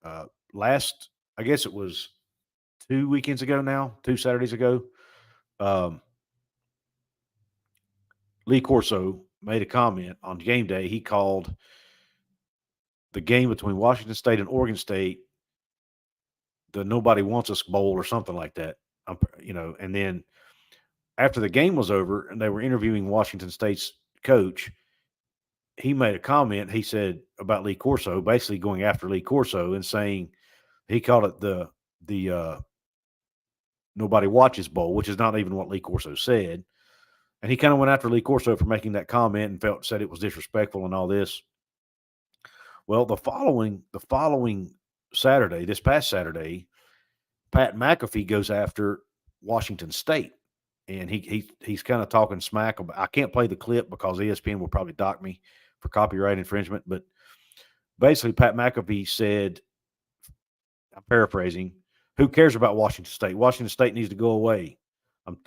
A: I guess it was 2 weekends ago now, 2 Saturdays ago, Lee Corso made a comment on game day. He called the game between Washington State and Oregon State the Nobody Wants Us Bowl or something like that. And then after the game was over and they were interviewing Washington State's coach, he made a comment, he said, about Lee Corso, basically going after Lee Corso and saying he called it the Nobody Watches Bowl, which is not even what Lee Corso said. And he kind of went after Lee Corso for making that comment and said it was disrespectful and all this. Well, the following Saturday, this past Saturday, Pat McAfee goes after Washington State, and he's kind of talking smack about. I can't play the clip because ESPN will probably dock me for copyright infringement. But basically, Pat McAfee said, I'm paraphrasing, "Who cares about Washington State? Washington State needs to go away.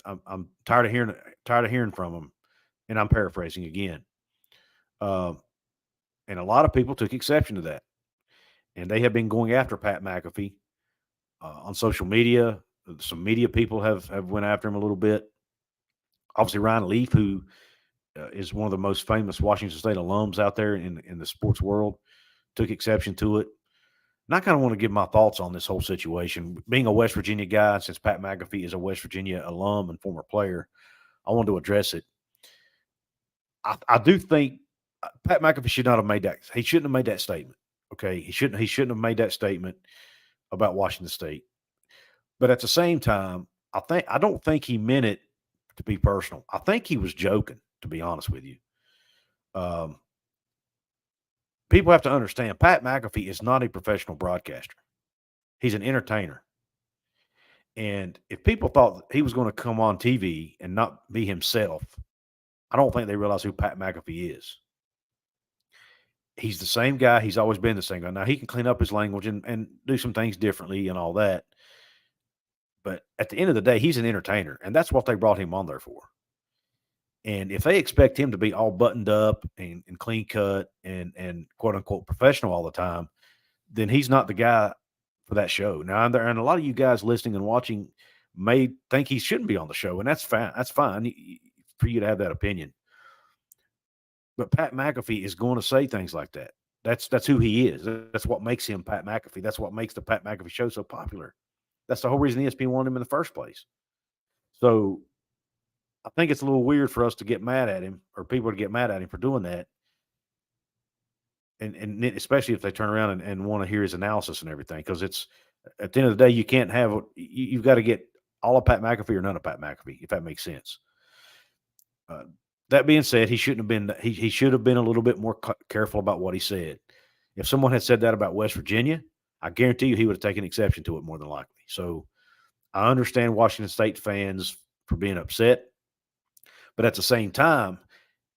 A: I'm tired of hearing from them." And I'm paraphrasing again. And a lot of people took exception to that, and they have been going after Pat McAfee on social media. Some media people have went after him a little bit. Obviously, Ryan Leaf, who is one of the most famous Washington State alums out there in the sports world, took exception to it. And I kind of want to give my thoughts on this whole situation. Being a West Virginia guy, since Pat McAfee is a West Virginia alum and former player, I wanted to address it. I do think Pat McAfee should not have made that. He shouldn't have made that statement. Okay, he shouldn't have made that statement about Washington State. But at the same time, I don't think he meant it to be personal. I think he was joking, to be honest with you. People have to understand, Pat McAfee is not a professional broadcaster. He's an entertainer. And if people thought he was going to come on TV and not be himself, I don't think they realize who Pat McAfee is. He's the same guy. He's always been the same guy. Now, he can clean up his language and do some things differently and all that. But at the end of the day, he's an entertainer, and that's what they brought him on there for. And if they expect him to be all buttoned up and clean cut and quote unquote professional all the time, then he's not the guy for that show. Now, and a lot of you guys listening and watching may think he shouldn't be on the show, and that's fine. That's fine for you to have that opinion. But Pat McAfee is going to say things like that. That's who he is. That's what makes him Pat McAfee. That's what makes the Pat McAfee show so popular. That's the whole reason ESPN wanted him in the first place. So I think it's a little weird for us to get mad at him or people to get mad at him for doing that. And especially if they turn around and want to hear his analysis and everything, because it's at the end of the day, you can't have you've got to get all of Pat McAfee or none of Pat McAfee, if that makes sense. That being said, he shouldn't have been. He should have been a little bit more careful about what he said. If someone had said that about West Virginia, I guarantee you he would have taken exception to it more than likely. So I understand Washington State fans for being upset. But at the same time,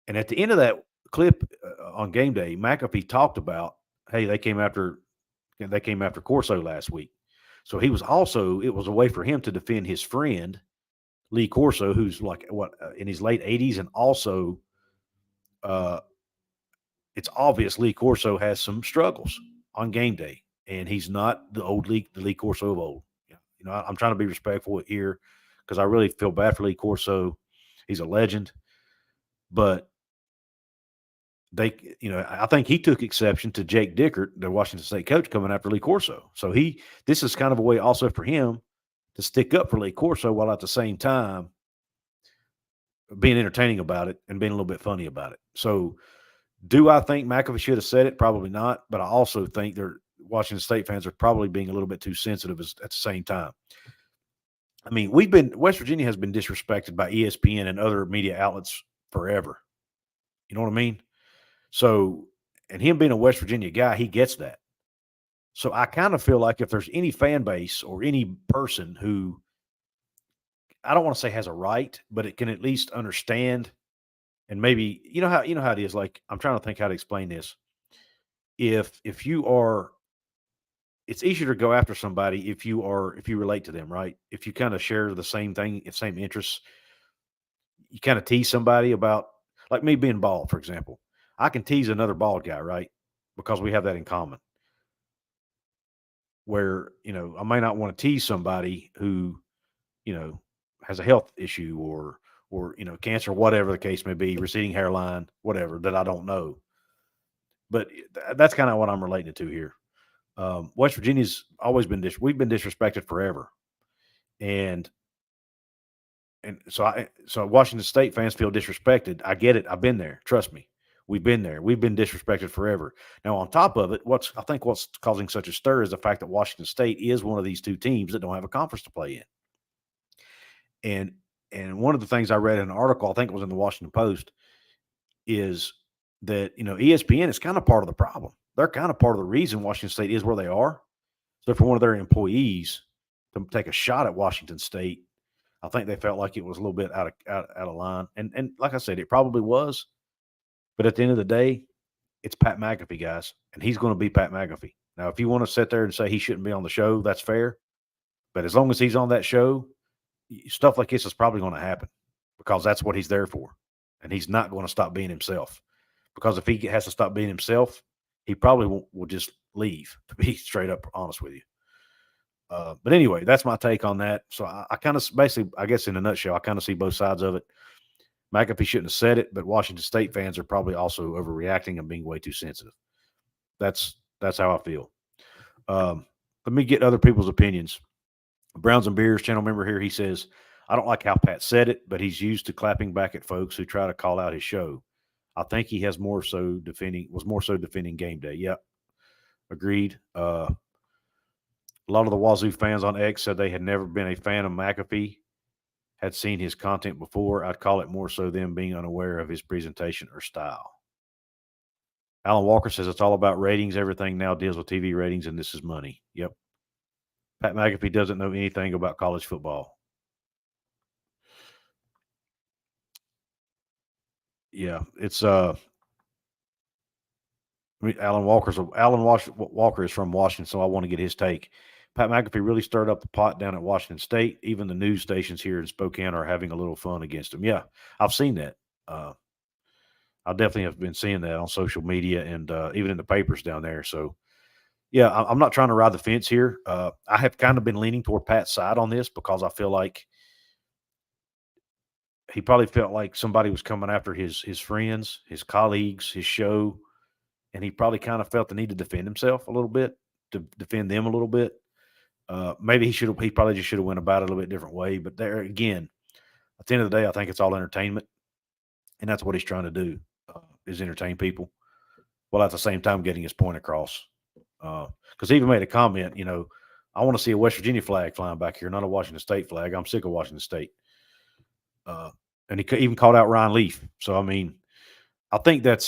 A: and at the end of that clip on game day, McAfee talked about, hey, they came after Corso last week. So he was also, it was a way for him to defend his friend Lee Corso, who's like in his late 80s, and also it's obvious Lee Corso has some struggles on game day, and he's not the Lee Corso of old. I'm trying to be respectful here because I really feel bad for Lee Corso. He's a legend, but I think he took exception to Jake Dickert, the Washington State coach, coming after Lee Corso. So this is kind of a way also for him to stick up for Lee Corso while at the same time being entertaining about it and being a little bit funny about it. So do I think McAfee should have said it? Probably not. But I also think Washington State fans are probably being a little bit too sensitive at the same time. I mean, West Virginia has been disrespected by ESPN and other media outlets forever. You know what I mean? So, and him being a West Virginia guy, he gets that. So I kind of feel like if there's any fan base or any person who, I don't want to say has a right, but it can at least understand, and maybe you know how it is. Like, I'm trying to think how to explain this. If you are, it's easier to go after somebody if you relate to them, right? If you kind of share the same thing, same interests, you kind of tease somebody about, like me being bald, for example. I can tease another bald guy, right? Because we have that in common. Where, I may not want to tease somebody who, has a health issue or, cancer, whatever the case may be, receding hairline, whatever, that I don't know. But that's kind of what I'm relating to here. West Virginia's always been we've been disrespected forever. And so Washington State fans feel disrespected. I get it. I've been there. Trust me. We've been there. We've been disrespected forever. Now, on top of it, what's causing such a stir is the fact that Washington State is one of these two teams that don't have a conference to play in. And one of the things I read in an article, I think it was in the Washington Post, is that, ESPN is kind of part of the problem. They're kind of part of the reason Washington State is where they are. So for one of their employees to take a shot at Washington State, I think they felt like it was a little bit out of line. And like I said, it probably was. But at the end of the day, it's Pat McAfee, guys, and he's going to be Pat McAfee. Now, if you want to sit there and say he shouldn't be on the show, that's fair. But as long as he's on that show, stuff like this is probably going to happen because that's what he's there for. And he's not going to stop being himself. Because if he has to stop being himself, he probably will just leave, to be straight up honest with you. But anyway, that's my take on that. So I kind of basically, I guess in a nutshell, I kind of see both sides of it. McAfee shouldn't have said it, but Washington State fans are probably also overreacting and being way too sensitive. That's how I feel. Let me get other people's opinions. Browns and Beers channel member here, he says, I don't like how Pat said it, but he's used to clapping back at folks who try to call out his show. I think he was more so defending game day. Yep. Agreed. A lot of the Wazzu fans on X said they had never been a fan of McAfee, had seen his content before. I'd call it more so them being unaware of his presentation or style. Alan Walker says it's all about ratings. Everything now deals with TV ratings, and this is money. Yep. Pat McAfee doesn't know anything about college football. Yeah, it's Alan Walker is from Washington, so I want to get his take. Pat McAfee really stirred up the pot down at Washington State. Even the news stations here in Spokane are having a little fun against him. Yeah, I've seen that. I definitely have been seeing that on social media and even in the papers down there. So, yeah, I'm not trying to ride the fence here. I have kind of been leaning toward Pat's side on this because I feel like he probably felt like somebody was coming after his friends, his colleagues, his show, and he probably kind of felt the need to defend himself a little bit, to defend them a little bit. Maybe he probably just should have went about it a little bit different way. But there again, at the end of the day, I think it's all entertainment, and that's what he's trying to do is entertain people, while at the same time getting his point across. Because he even made a comment, I want to see a West Virginia flag flying back here, not a Washington State flag. I'm sick of Washington State. And he even called out Ryan Leaf. So I mean, I think people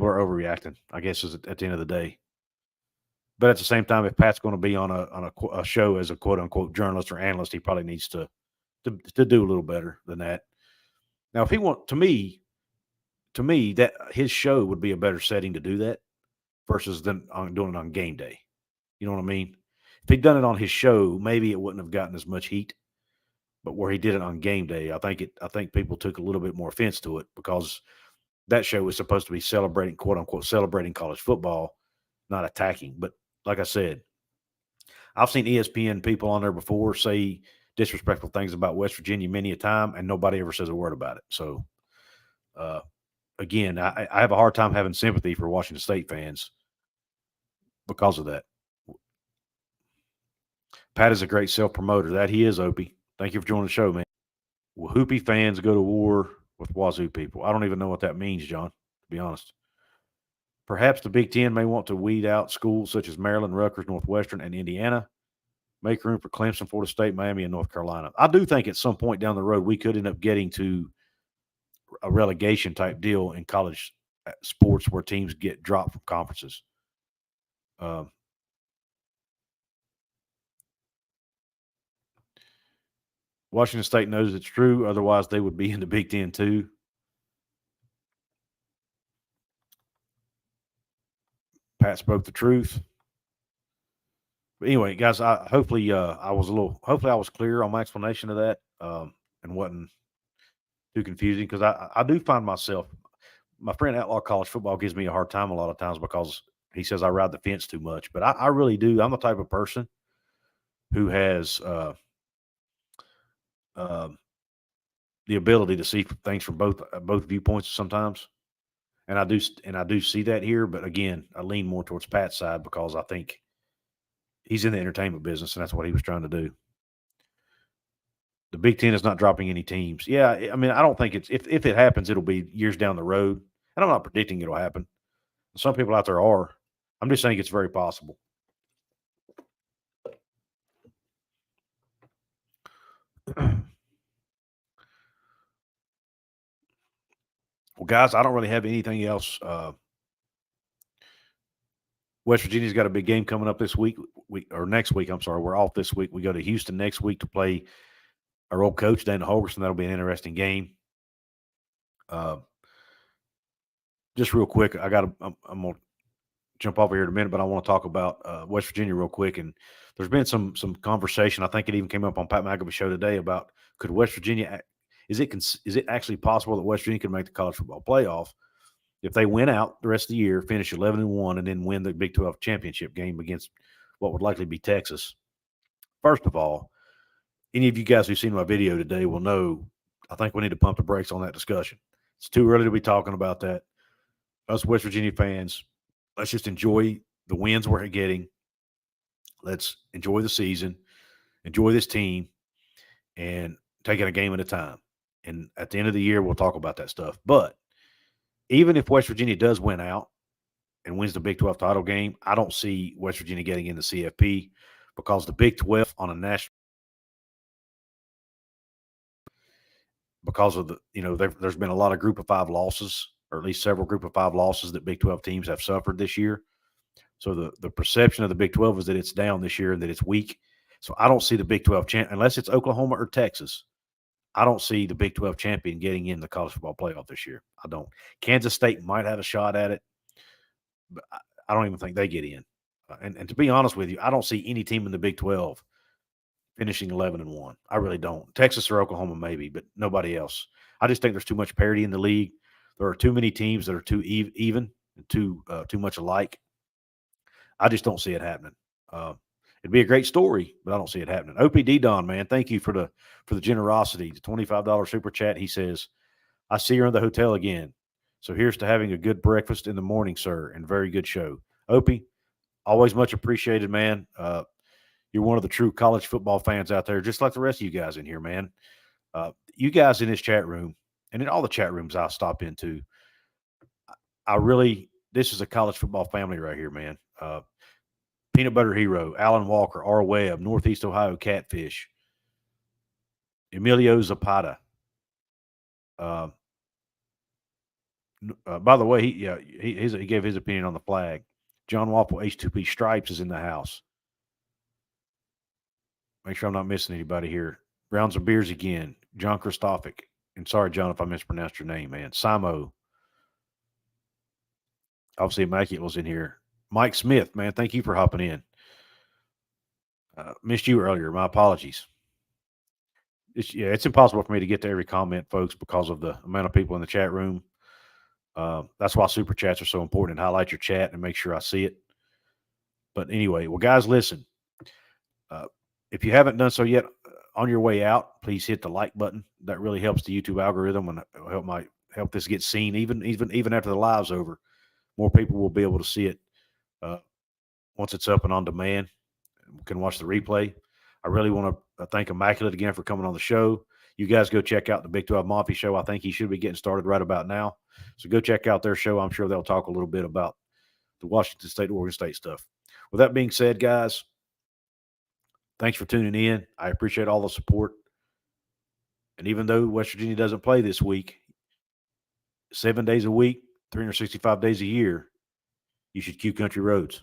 A: are overreacting, I guess, is at the end of the day. But at the same time, if Pat's going to be on a show as a quote unquote journalist or analyst, he probably needs to do a little better than that. Now, if he to me, that his show would be a better setting to do that versus than doing it on game day. You know what I mean? If he'd done it on his show, maybe it wouldn't have gotten as much heat. But where he did it on game day, I think people took a little bit more offense to it because that show was supposed to be celebrating, quote unquote, celebrating college football, not attacking. But like I said, I've seen ESPN people on there before say disrespectful things about West Virginia many a time, and nobody ever says a word about it. So, uh, again, I have a hard time having sympathy for Washington State fans because of that. Pat is a great self promoter. That he is, Opie. Thank you for joining the show, man. Will Hoopy fans go to war with Wazoo people? I don't even know what that means, John, to be honest. Perhaps the Big Ten may want to weed out schools such as Maryland, Rutgers, Northwestern, and Indiana. Make room for Clemson, Florida State, Miami, and North Carolina. I do think at some point down the road we could end up getting to a relegation type deal in college sports where teams get dropped from conferences. Um, Washington State knows it's true. Otherwise, they would be in the Big Ten too. Pat spoke the truth. But anyway, guys, hopefully I was clear on my explanation of that and wasn't too confusing because I do find myself my friend Outlaw College Football gives me a hard time a lot of times because he says I ride the fence too much, but I really do. I'm the type of person who has uh, the ability to see things from both viewpoints sometimes, and I do see that here. But again, I lean more towards Pat's side because I think he's in the entertainment business, and that's what he was trying to do. The Big Ten is not dropping any teams. Yeah, I mean, I don't think it's if it happens, it'll be years down the road, and I'm not predicting it'll happen. Some people out there are. I'm just saying it's very possible. Well, guys, I don't really have anything else. West Virginia's got a big game coming up this week. Or next week. I'm sorry, we're off this week. We go to Houston next week to play our old coach Dana Holgerson. That'll be an interesting game. Uh, just real quick, I'm gonna jump over here in a minute, but I want to talk about West Virginia real quick. And there's been some conversation. I think it even came up on Pat McAfee show today about could West Virginia is it actually possible that West Virginia could make the college football playoff if they win out the rest of the year, finish 11-1, and then win the Big 12 championship game against what would likely be Texas? First of all, any of you guys who've seen my video today will know I think we need to pump the brakes on that discussion. It's too early to be talking about that. Us West Virginia fans, let's just enjoy the wins we're getting. Let's enjoy the season, enjoy this team, and take it a game at a time. And at the end of the year, we'll talk about that stuff. But even if West Virginia does win out and wins the Big 12 title game, I don't see West Virginia getting in the CFP because the Big 12 on a national because of there's been a lot of Group of Five losses, or at least several Group of Five losses that Big 12 teams have suffered this year. So the perception of the Big 12 is that it's down this year and that it's weak. So I don't see the Big 12 unless it's Oklahoma or Texas. I don't see the Big 12 champion getting in the college football playoff this year. I don't. Kansas State might have a shot at it, but I don't even think they get in. And to be honest with you, I don't see any team in the Big 12 finishing 11-1. I really don't. Texas or Oklahoma maybe, but nobody else. I just think there's too much parity in the league. There are too many teams that are too even and too much alike. I just don't see it happening. It'd be a great story, but I don't see it happening. OPD Don, man, thank you for the generosity. The $25 super chat. He says, "I see you're in the hotel again. So here's to having a good breakfast in the morning, sir, and very good show." Opie, always much appreciated, man. You're one of the true college football fans out there, just like the rest of you guys in here, man. You guys in this chat room and in all the chat rooms I stop into, this is a college football family right here, man. Peanut Butter Hero, Alan Walker, R. Webb, Northeast Ohio Catfish, Emilio Zapata. By the way, he gave his opinion on the flag. John Waffle H2P Stripes is in the house. Make sure I'm not missing anybody here. Rounds of Beers again. John Christophic. And sorry, John, if I mispronounced your name, man. Simo. Obviously, Immaculate was in here. Mike Smith, man, thank you for hopping in. Missed you earlier. My apologies. It's impossible for me to get to every comment, folks, because of the amount of people in the chat room. That's why super chats are so important. And highlight your chat and make sure I see it. But anyway, well, guys, listen. If you haven't done so yet, on your way out, please hit the like button. That really helps the YouTube algorithm and help this get seen. Even after the live's over, more people will be able to see it once it's up and on demand. Can watch the replay. I really want to thank Immaculate again for coming on the show. You guys go check out the Big 12 Monty show. I think he should be getting started right about now. So go check out their show. I'm sure they'll talk a little bit about the Washington State, Oregon State stuff. With that being said, guys, thanks for tuning in. I appreciate all the support. And even though West Virginia doesn't play this week, 7 days a week, 365 days a year, you should cue Country Roads.